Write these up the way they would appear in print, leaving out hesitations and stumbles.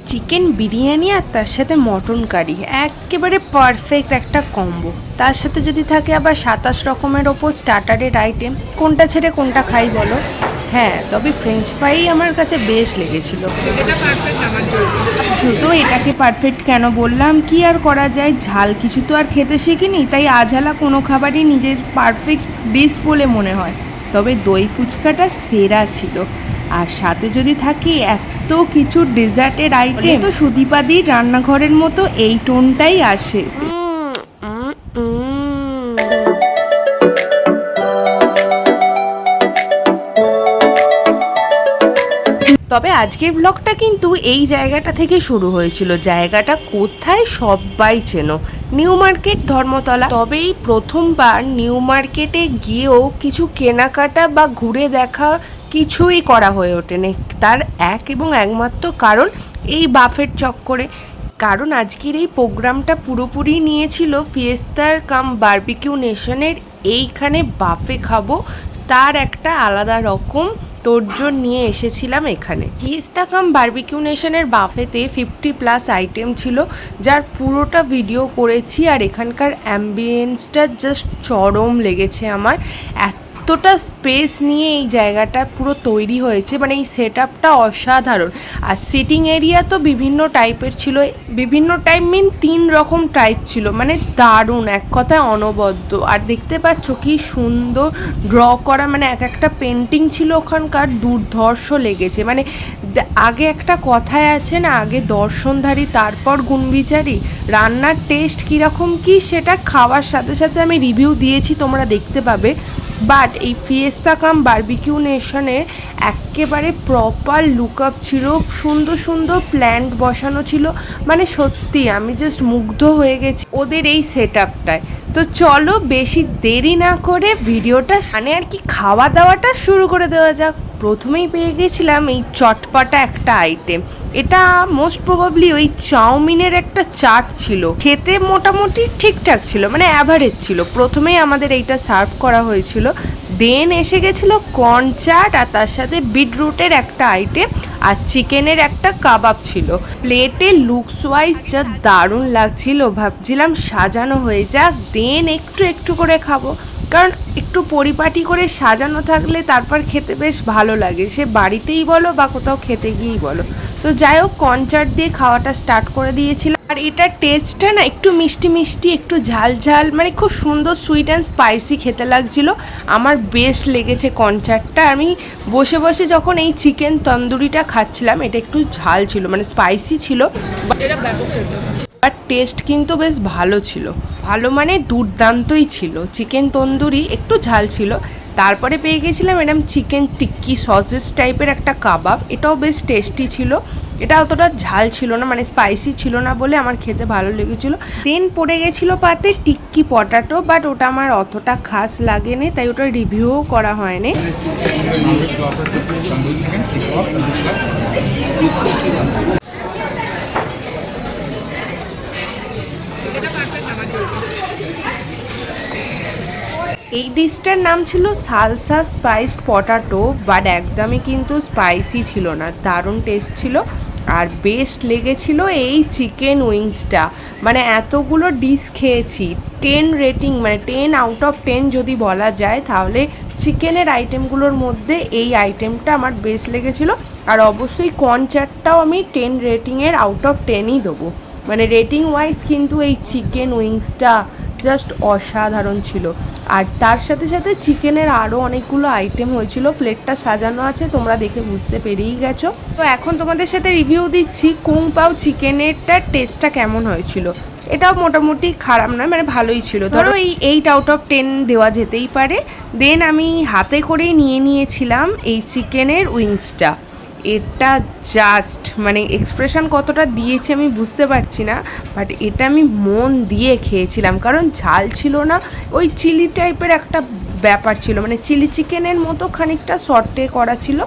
Chicken biryani আর তার সাথে mutton curry একেবারে পারফেক্ট একটা কম্বো। তার সাথে যদি থাকে আবার ২৭ রকমের ওপর স্টার্টারের আইটেম, কোনটা ছেড়ে কোনটা খাই বলো? হ্যাঁ, তবে ফ্রেঞ্চ ফ্রাই আমার কাছে বেশ লেগেছিল। শুধু এটাকে পারফেক্ট কেন বললাম, কি আর করা যায়, ঝাল কিছু তো আর খেতে শিখিনি, তাই আঝালা কোনো খাবারই নিজের পারফেক্ট ডিশ বলে মনে হয়। তবে দই ফুচকাটা সেরা ছিল। আর সাথে যদি থাকে এত কিছু ডেজার্টের আইটেম, তো সুদীপাদির রান্নাঘরের মতো এই টোনটাই আসে। তবে আজকের ব্লগটা কিন্তু এই জায়গাটা থেকে শুরু হয়েছিল। জায়গাটা কোথায় সবাই চেনো, নিউ মার্কেট ধর্মতলা। তবে এই প্রথমবার নিউ মার্কেটে গিয়েও কিছু কেনাকাটা বা ঘুরে দেখা কিছুই করা হয়ে ওঠেনি। তার এক এবং একমাত্র কারণ এই বাফেট চক্করে। কারণ আজকের এই প্রোগ্রামটা পুরোপুরি নিয়েছিল ফিয়েস্তার কাম বারবিকিউ নেশনের। এইখানে বাফে খাবো, তার একটা আলাদা রকম তোড়জোড় নিয়ে এসেছিলাম এখানে। ফিয়েস্তা কাম বারবিকিউ নেশনের বাফেতে 50+ আইটেম ছিল, যার পুরোটা ভিডিও করেছি। আর এখানকার অ্যাম্বিয়েন্সটা জাস্ট চরম লেগেছে আমার। এতটা স্পেস নিয়ে এই জায়গাটা পুরো তৈরি হয়েছে, মানে এই সেট আপটা অসাধারণ। আর সিটিং এরিয়া তো বিভিন্ন টাইপের ছিল, বিভিন্ন টাইপ 3 রকম টাইপ ছিল, মানে দারুণ, এক কথায় অনবদ্য। আর দেখতে পাচ্ছ কি সুন্দর ড্র করা, মানে এক একটা পেন্টিং ছিল ওখানকার, দুর্ধর্ষ লেগেছে। মানে আগে একটা কথায় আছে না, আগে দর্শনধারী তারপর গুণবিচারী। রান্নার টেস্ট কীরকম কি সেটা খাওয়ার সাথে সাথে আমি রিভিউ দিয়েছি, তোমরা দেখতে পাবে। বাট এই ফিয়েস্তা কাম বারবিকিউ নেশনে একেবারে প্রপার লুকআপ ছিল, সুন্দর সুন্দর প্ল্যান্ট বসানো ছিল। মানে সত্যি আমি জাস্ট মুগ্ধ হয়ে গেছি ওদের এই সেট আপটায়। তো চলো বেশি দেরি না করে ভিডিওটা মানে আর কি খাওয়া দাওয়াটা শুরু করে দেওয়া যাক। প্রথমেই পেয়ে গেছিলাম এই চটপাটা একটা আইটেম। এটা মোস্ট প্রবাবলি ওই চাউমিনের একটা চাট ছিল, খেতে মোটামুটি ঠিকঠাক ছিল, মানে অ্যাভারেজ ছিল। প্রথমেই আমাদের এইটা সার্ভ করা হয়েছিল, দেন এসে গেছিলো কর্ন চাট, আর তার সাথে বিটরুটের একটা আইটেম, আর চিকেনের একটা কাবাব ছিল। প্লেটে লুকস ওয়াইজ যা দারুণ লাগছিল, ভাবছিলাম সাজানো হয়ে যাক, দেন একটু একটু করে খাবো। কারণ একটু পরিপাটি করে সাজানো থাকলে তারপর খেতে বেশ ভালো লাগে, সে বাড়িতেই বলো বা কোথাও খেতে গিয়েই বলো। তো যাই হোক, কনচার্ট দিয়ে খাওয়াটা স্টার্ট করে দিয়েছিলাম। আর এটার টেস্টটা না একটু মিষ্টি মিষ্টি, একটু ঝাল ঝাল, মানে খুব সুন্দর সুইট অ্যান্ড স্পাইসি খেতে লাগছিলো। আমার বেস্ট লেগেছে কনচার্টটা। আমি বসে বসে যখন এই চিকেন তন্দুরিটা খাচ্ছিলাম, এটা একটু ঝাল ছিল, মানে স্পাইসি ছিল, বাট টেস্ট কিন্তু বেশ ভালো ছিল। ভালো মানে দুর্দান্তই ছিল। চিকেন তন্দুরি একটু ঝাল ছিল। তারপরে পেয়ে গেছিলাম এরকম চিকেন টিক্কি সসেস টাইপের একটা কাবাব, এটাও বেশ টেস্টি ছিল। এটা অতটা ঝাল ছিল না, মানে স্পাইসি ছিল না বলে আমার খেতে ভালো লেগেছিলো। দেন পড়ে গেছিলো পাতে টিক্কি পটাটো, বাট ওটা আমার অতটা খাস লাগেনি, তাই ওটা রিভিউও করা হয়নি। এই ডিশটার নাম ছিল সালসা স্পাইসড পটাটো, বাট একদমই কিন্তু স্পাইসি ছিল না, দারুণ টেস্ট ছিল। আর বেস্ট লেগেছিল এই চিকেন উইংসটা। মানে এতগুলো ডিশ খেয়েছি, 10 রেটিং, মানে 10 আউট অফ 10 যদি বলা যায়, তাহলে চিকেনের আইটেমগুলোর মধ্যে এই আইটেমটা আমার বেস্ট লেগেছিলো। আর অবশ্যই কনচার্টটাও আমি 10 রেটিংয়ের আউট অফ 10ই দেবো। মানে রেটিং ওয়াইজ কিন্তু এই চিকেন উইংসটা জাস্ট অসাধারণ ছিল। আর তার সাথে সাথে চিকেনের আরও অনেকগুলো আইটেম হয়েছিল, প্লেটটা সাজানো আছে, তোমরা দেখে বুঝতে পেরেই গেছো। তো এখন তোমাদের সাথে রিভিউ দিচ্ছি কুং পাও চিকেনেরটার টেস্টটা কেমন হয়েছিল। এটাও মোটামুটি খারাপ নয়, মানে ভালোই ছিল, ধরো এই 8 আউট অফ 10 দেওয়া যেতেই পারে। দেন আমি হাতে করেই নিয়েছিলাম এই চিকেনের উইংসটা। এটা জাস্ট মানে এক্সপ্রেশন কতটা দিয়েছে আমি বুঝতে পারছি না, বাট এটা আমি মন দিয়ে খেয়েছিলাম। কারণ ঝাল ছিল না, ওই চিলি টাইপের একটা ব্যাপার ছিল, মানে চিলি চিকেনের মতো খানিকটা সর্টে করা ছিল।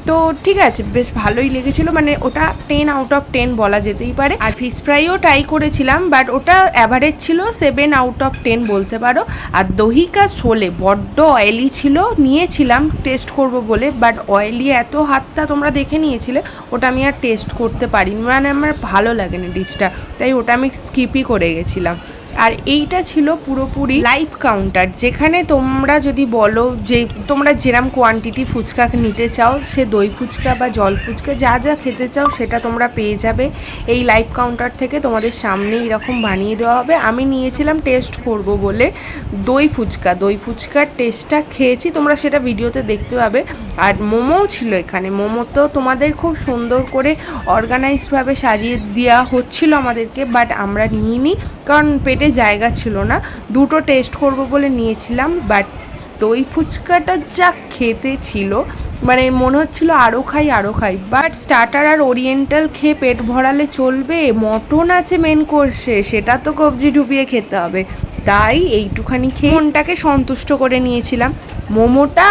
তো ঠিক আছে, বেশ ভালোই লেগেছিল, মানে ওটা 10 আউট অফ 10 বলা যেতেই পারে। আর ফিশ ফ্রাইও ট্রাই করেছিলাম, বাট ওটা অ্যাভারেজ ছিল, 7 আউট অফ 10 বলতে পারো। আর দহি কা শোলে বড্ড অয়েলি ছিল, নিয়েছিলাম টেস্ট করব বলে, বাট অয়েলি এত হাতটা তোমরা দেখে নিয়েছিলে, ওটা আমি আর টেস্ট করতে পারিনি, মানে আমার ভালো লাগেনি ডিশটা, তাই ওটা আমি স্কিপই করে গেছিলাম। আর এইটা ছিল পুরোপুরি লাইভ কাউন্টার, যেখানে তোমরা যদি বলো যে তোমরা যেরম কোয়ান্টিটি ফুচকা নিতে চাও, সে দই ফুচকা বা জল ফুচকা যা যা খেতে চাও সেটা তোমরা পেয়ে যাবে এই লাইভ কাউন্টার থেকে। তোমাদের সামনে এরকম বানিয়ে দেওয়া হবে। আমি নিয়েছিলাম টেস্ট করব বলে দই ফুচকা, দই ফুচকার টেস্টটা খেয়েছি, তোমরা সেটা ভিডিওতে দেখতে পাবে। আর মোমোও ছিল এখানে, মোমো তো তোমাদের খুব সুন্দর করে অর্গানাইজডভাবে সাজিয়ে দেওয়া হচ্ছিল আমাদেরকে, বাট আমরা নিইনি, কারণ পেটে জায়গা ছিল না। দুটো টেস্ট করব বলে নিয়েছিলাম, বাট দই ফুচকাটা যা খেতে ছিল, মানে মনে হচ্ছিল আরও খাই আরও খাই। বাট স্টার্টার আর ওরিয়েন্টাল খেয়ে পেট ভরালে চলবে, মটন আছে মেন কোর্সে, সেটা তো কবজি ডুবিয়ে খেতে হবে, তাই এইটুখানি খেয়ে মনটাকে সন্তুষ্ট করে নিয়েছিলাম। মোমোটা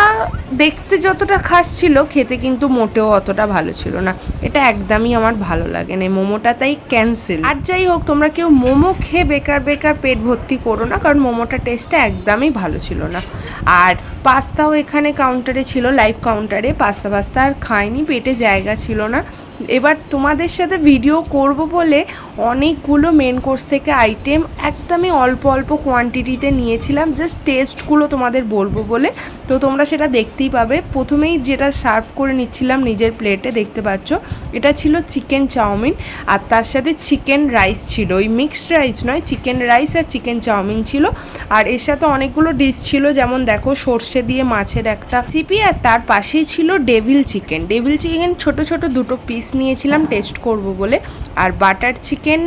দেখতে যতটা খাস ছিল, খেতে কিন্তু মোটেও অতটা ভালো ছিল না, এটা একদমই আমার ভালো লাগে না মোমোটা, তাই ক্যান্সেল। আর যাই হোক, তোমরা কেউ মোমো খেয়ে বেকার বেকার পেট ভর্তি করো না, কারণ মোমোটা টেস্টটা একদমই ভালো ছিল না। আর পাস্তাও এখানে কাউন্টারে ছিল, লাইভ কাউন্টারে। পাস্তা আর খাইনি, পেটে জায়গা ছিল না। এবার তোমাদের সাথে ভিডিও করব বলে অনেকগুলো মেন কোর্স থেকে আইটেম একদমই অল্প অল্প কোয়ান্টিটিতে নিয়েছিলাম, জাস্ট টেস্টগুলো তোমাদের বলবো বলে। তো তোমরা সেটা দেখতেই পাবে। প্রথমেই যেটা সার্ভ করে নিচ্ছিলাম নিজের প্লেটে, দেখতে পাচ্ছ, এটা ছিল চিকেন চাউমিন, আর তার সাথে চিকেন রাইস ছিল, ওই মিক্সড রাইস নয়, চিকেন রাইস আর চিকেন চাউমিন ছিল। আর এর সাথে অনেকগুলো ডিশ ছিল, যেমন দেখো সর্ষে দিয়ে মাছের একটা রেসিপি, আর তার পাশেই ছিল ডেভিল চিকেন। ডেভিল চিকেন ছোট ছোট দুটো পিস নিয়েছিলাম টেস্ট করব বলে। আর বাটার চিকেন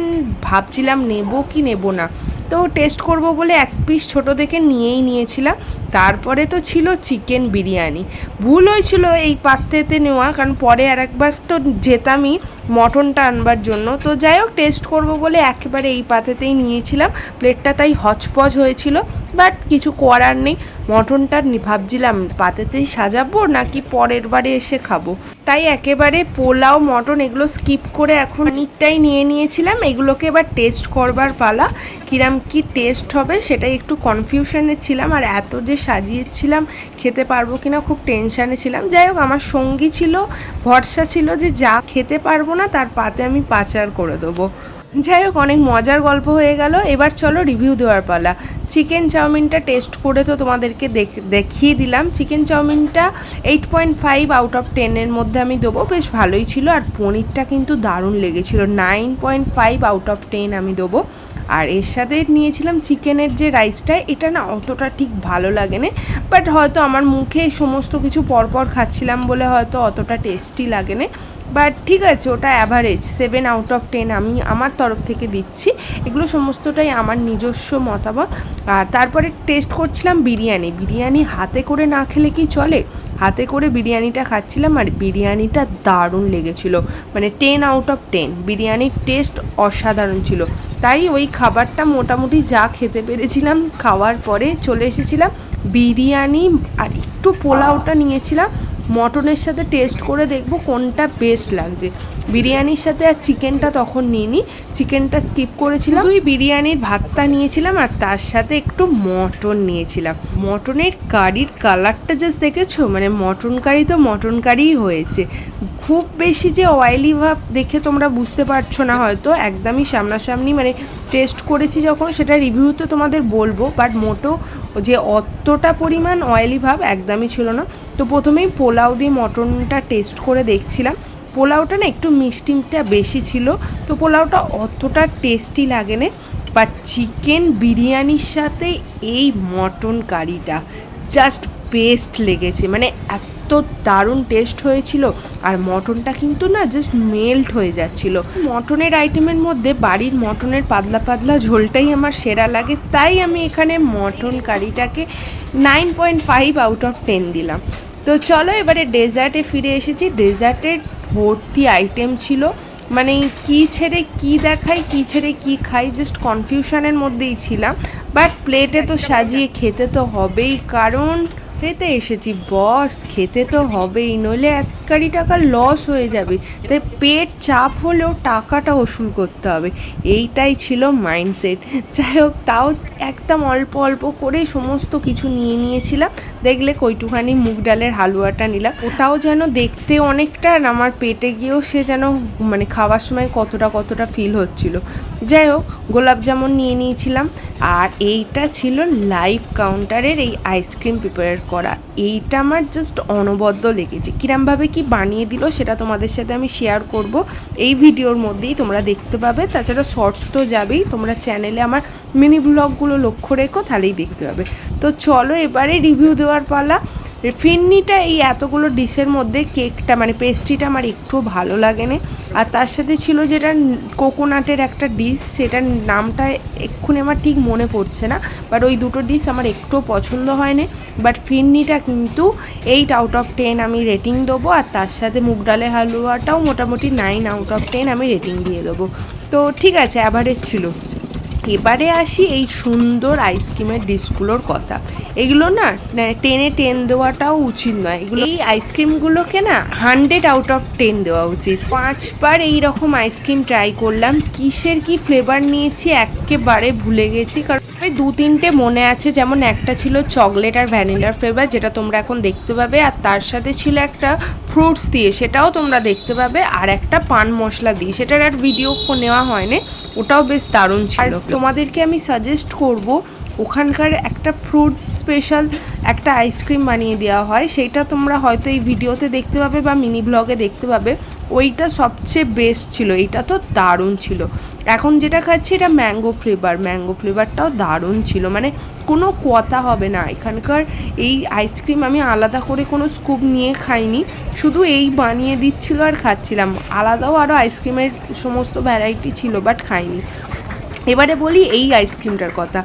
ভাবছিলাম নেব কি নেব না, তো টেস্ট করব বলে এক পিস ছোট দেখে নিয়েই নিয়েছিলাম। তারপরে তো ছিল চিকেন বিরিয়ানি। ভুল হয়েছিল এই পাত্রেতে নেওয়া, কারণ পরে আর একবার তো যেতামই মটনটা আনবার জন্য। তো যাই হোক, টেস্ট করব বলে একেবারে এই পাত্রেতেই নিয়েছিলাম। প্লেটটা তাই হচপচ হয়েছিল, বাট কিছু করার নেই। মটনটা ভাবছিলাম পাত্রেতেই সাজাবো নাকি পরের বারে এসে খাবো, তাই একেবারে পোলাও মটন এগুলো স্কিপ করে এখন অনেকটাই নিয়ে নিয়েছিলাম। এগুলোকে এবার টেস্ট করবার পালা, কিরাম কি টেস্ট হবে সেটাই একটু কনফিউশনে ছিলাম। আর এত যে সাজিয়েছিলাম, খেতে পারবো কিনা খুব টেনশানে ছিলাম। যাই হোক, আমার সঙ্গী ছিল, ভরসা ছিল যে যা খেতে পারবো না তার পাতে আমি পাচার করে দেবো। যাই হোক, অনেক মজার গল্প হয়ে গেল। এবার চলো রিভিউ দেওয়ার পালা। চিকেন চাউমিনটা টেস্ট করে তো তোমাদেরকে দেখিয়ে দিলাম। চিকেন চাউমিনটা 8.5 আউট অফ 10-এর মধ্যে আমি দেবো, বেশ ভালোই ছিল। আর পনিরটা কিন্তু দারুণ লেগেছিল, 9.5 আউট অফ 10 আমি দেবো। আর এর সাথে নিয়েছিলাম চিকেনের যে রাইসটা, এটা না অতটা ঠিক ভালো লাগে না, বাট হয়তো আমার মুখে সমস্ত কিছু পরপর খাচ্ছিলাম বলে হয়তো অতটা টেস্টি লাগে না, বাট ঠিক আছে, ওটা অ্যাভারেজ 7 আউট অফ 10 আমি আমার তরফ থেকে দিচ্ছি। এগুলো সমস্তটাই আমার নিজস্ব মতামত। আর তারপরে টেস্ট করছিলাম বিরিয়ানি। বিরিয়ানি হাতে করে না খেলে কি চলে? হাতে করে বিরিয়ানিটা খাচ্ছিলাম, আর বিরিয়ানিটা দারুণ লেগেছিল, মানে 10 আউট অফ 10। বিরিয়ানির টেস্ট অসাধারণ ছিল। তাই ওই খাবারটা মোটামুটি যা খেতে পেরেছিলাম, খাওয়ার পরে চলে এসেছিলাম বিরিয়ানি আর একটু পোলাওটা নিয়েছিলাম। মটনের সাথে টেস্ট করে দেখবো কোনটা বেস্ট লাগছে। বিরিয়ানির সাথে আর চিকেনটা তখন নিইনি, চিকেনটা স্কিপ করেছিলাম। ওই বিরিয়ানির ভাতটা নিয়েছিলাম, আর তার সাথে একটু মটন নিয়েছিলাম। মটনের কারির কালারটা জাস্ট দেখেছো, মানে মটন কারি তো মটন কারিই হয়েছে। খুব বেশি যে অয়েলি ভাব দেখে তোমরা বুঝতে পারছো না হয়তো, একদমই সামনাসামনি, মানে টেস্ট করেছি যখন সেটা রিভিউতে তোমাদের বলবো, বাট মোটেও যে অতটা পরিমাণ অয়েলি ভাব একদমই ছিল না। তো প্রথমেই পোলাও দিয়ে মটনটা টেস্ট করে দেখছিলাম। পোলাওটা না একটু মিষ্টিটা বেশি ছিল, তো পোলাওটা অতটা টেস্টি লাগে না। বাট চিকেন বিরিয়ানির সাথে এই মটন কারিটা জাস্ট বেস্ট লেগেছে, মানে এত দারুণ টেস্ট হয়েছিল। আর মটনটা কিন্তু না জাস্ট মেল্ট হয়ে যাচ্ছিল। মটনের আইটেমের মধ্যে বাড়ির মটনের পাতলা পাতলা ঝোলটাই আমার সেরা লাগে, তাই আমি এখানে মটন কারিটাকে 9.5 আউট অফ 10 দিলাম। তো চলো এবারে ডেজার্টে ফিরে এসেছি। ডেজার্টের ভর্তি আইটেম ছিল, মানে কি ছেড়ে কি দেখাই, কি ছেড়ে কি খাই, জাস্ট কনফিউশনের মধ্যেই ছিলাম। বাট প্লেটে তো সাজিয়ে খেতে তো হবেই, কারণ খেতে এসেছি বস, খেতে তো হবেই, নইলে কেটকারি টাকা লস হয়ে যাবে, তাই পেট চাপ হলেও টাকাটা ওসুল করতে হবে, এইটাই ছিল মাইন্ডসেট। যাই হোক, তাও একদম অল্প অল্প করে সমস্ত কিছু নিয়ে নিয়েছিলাম। দেখলে কইটুখানি মুগ ডালের হালুয়াটা নিলাম, ওটাও যেন দেখতে অনেকটা, আর আমার পেটে গিয়েও সে যেন মানে খাওয়ার সময় কতটা ফিল হচ্ছিল। যাই হোক, গোলাপ জামুন নিয়ে নিয়েছিলাম। আর এইটা ছিল লাইভ কাউন্টারের এই আইসক্রিম প্রিপেয়ার করা, এইটা আমার জাস্ট অনবদ্য লেগেছে। কিরমভাবে কি বানিয়ে দিল সেটা তোমাদের সাথে আমি শেয়ার করব এই ভিডিওর মধ্যেই, তোমরা দেখতে পাবে। তাছাড়া শর্টস তো যাবেই, তোমরা চ্যানেলে আমার মিনি ব্লগগুলো লক্ষ্য রেখো, তাহলেই দেখতে পাবে। তো চলো এবারে রিভিউ দেওয়ার পালা। ফিরনিটা এই এতগুলো ডিশের মধ্যে কেকটা মানে পেস্ট্রিটা আমার একটু ভালো লাগেনি। আর তার সাথে ছিল যেটা কোকোনাটের একটা ডিশ, সেটার নামটা এক্ষুনি আমার ঠিক মনে পড়ছে না, বাট ওই দুটো ডিশ আমার একটু পছন্দ হয়নি। বাট ফিরনিটা কিন্তু 8 আউট অফ 10 আমি রেটিং দেবো। আর তার সাথে মুগ ডালের হালুয়াটাও মোটামুটি 9 আউট অফ 10 আমি রেটিং দিয়ে দেবো। তো ঠিক আছে, অ্যাভারেজ ছিল। এবারে আসি এই সুন্দর আইসক্রিমের ডিশগুলোর কথা। এগুলো না 10-এ 10 দেওয়াটাও উচিত নয়, এগুলো এই আইসক্রিমগুলোকে না 100 আউট অফ 10 দেওয়া উচিত। 5বার এইরকম আইসক্রিম ট্রাই করলাম, কিসের কি ফ্লেভার নিয়েছি একেবারে ভুলে গেছি। কারণ ওই 2-3টে মনে আছে, যেমন একটা ছিল চকলেট আর ভ্যানিলার ফ্লেভার, যেটা তোমরা এখন দেখতে পাবে। আর তার সাথে ছিল একটা ফ্রুটস দিয়ে, সেটাও তোমরা দেখতে পাবে। আর একটা পান মশলা দিয়ে, সেটার আর ভিডিও নেওয়া হয়নি, ওটাও বেশ দারুণ ছিল। তোমাদেরকে আমি সাজেস্ট করব, ওখানকার একটা ফ্রুট স্পেশাল একটা আইসক্রিম বানিয়ে দেওয়া হয়, সেইটা তোমরা হয়তো এই ভিডিওতে দেখতে পাবে বা মিনি ব্লগে দেখতে পাবে। ওইটা সবচেয়ে বেস্ট ছিল, এইটা তো দারুণ ছিল। এখন যেটা খাচ্ছি এটা ম্যাঙ্গো ফ্লেভারটাও দারুণ ছিল, মানে কোনো কথা হবে না। এখানকার এই আইসক্রিম আমি আলাদা করে কোনো স্কুপ নিয়ে খাইনি, শুধু এই বানিয়ে দিচ্ছিল আর খাচ্ছিলাম। আলাদাও আরও আইসক্রিমের সমস্ত ভ্যারাইটি ছিল, বাট খাইনি। এবারে বলি এই আইসক্রিমটার কথা।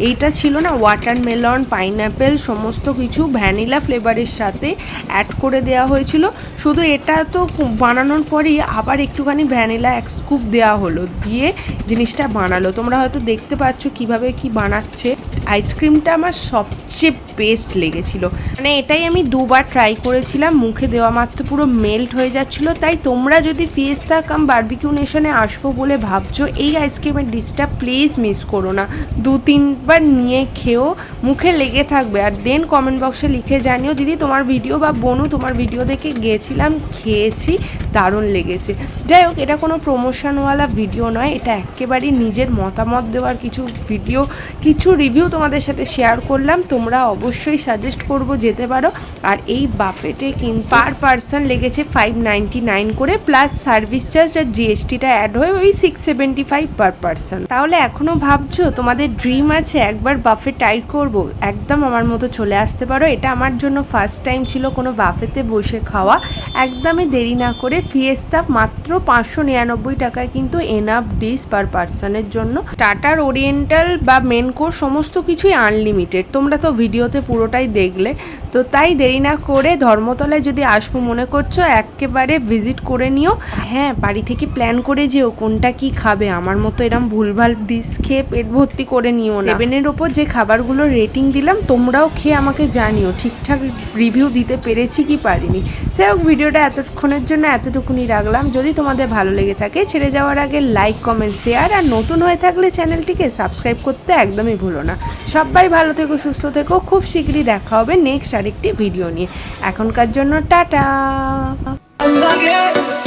এইটা ছিল না ওয়াটারমেলন, পাইনঅ্যাপেল সমস্ত কিছু ভ্যানিলা ফ্লেভারের সাথে অ্যাড করে দেওয়া হয়েছিল। শুধু এটা তো বানানোর পরেই আবার একটুখানি ভ্যানিলা এক স্কুপ দেওয়া হলো, দিয়ে জিনিসটা বানালো। তোমরা হয়তো দেখতে পাচ্ছ কিভাবে কি বানাচ্ছে। আইসক্রিমটা আমার সবচেয়ে বেস্ট লেগেছিল, মানে এটাই আমি 2বার ট্রাই করেছিলাম, মুখে দেওয়া মাত্র পুরো মেল্ট হয়ে যাচ্ছিলো। তাই তোমরা যদি ফিয়েস্তা কাম বারবিকিউ নেশনে আসবো বলে ভাবছো, এই আইসক্রিমের ডিশটা প্লিজ মিস করো না। 2-3বার নিয়ে খেও, মুখে লেগে থাকবে। আর দেন কমেন্ট বক্সে লিখে জানিও, দিদি তোমার ভিডিও বা বনু তোমার ভিডিও দেখে গিয়েছিলাম, খেয়েছি, দারুণ লেগেছে। যাই হোক, এটা কোনো প্রমোশনওয়ালা ভিডিও নয়, এটা একেবারেই নিজের মতামত দেওয়ার কিছু ভিডিও, কিছু রিভিউ তোমাদের সাথে শেয়ার করলাম। তোমরা অবশ্যই সাজেস্ট করবো যেতে পারো। আর এই বাফেটে কিন্তু পার পারসন লেগেছে 599 করে, প্লাস সার্ভিস চার্জ আর জিএসটিটা অ্যাড হয়ে ওই 675 পার পারসন। তাহলে এখনও ভাবছো তোমাদের ড্রিম আছে একবার বাফে ট্রাই করব, একদম আমার মতো চলে আসতে পারো। এটা আমার জন্য ফার্স্ট টাইম ছিল কোনো বাফেতে বসে খাওয়া। একদমই দেরি না করে ফিয়েস্তা মাত্র 599 টাকায় কিন্তু এনাফ ডিশ পার পারসনের জন্য। স্টার্টার, ওরিয়েন্টাল বা মেন কোর্স সমস্ত কিছুই আনলিমিটেড, তোমরা তো ভিডিওতে পুরোটাই দেখলে। তো তাই দেরি না করে ধর্মতলায় যদি আসবো মনে করছো, একেবারে ভিজিট করে নিও। হ্যাঁ, বাড়ি থেকে প্ল্যান করে যেও কোনটা কি খাবে, আমার মতো এরম ভুলভাল ডিশ খেয়ে পেট ভর্তি করে নিও না। 7-এর ওপর যে খাবারগুলো রেটিং দিলাম, তোমরাও খেয়ে আমাকে জানিও ঠিকঠাক রিভিউ দিতে পেরেছি কি পারিনি। যাই হোক, ভিডিওটা এতক্ষণের জন্য এতটুকুনি রাখলাম। যদি তোমাদের ভালো লেগে থাকে, ছেড়ে যাওয়ার আগে লাইক, কমেন্ট, শেয়ার, আর নতুন হয়ে থাকলে চ্যানেলটিকে সাবস্ক্রাইব করতে একদমই ভুলো না। সবাই ভালো থেকো, সুস্থ থেকো, খুব শীঘ্রই দেখা হবে নেক্সট আরেকটি ভিডিও নিয়ে। এখনকার জন্য টাটা।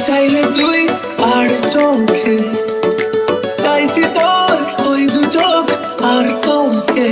চাইলে তুই আর চোখে চাইছি তোর ওই দু চোখ আর কাউকে।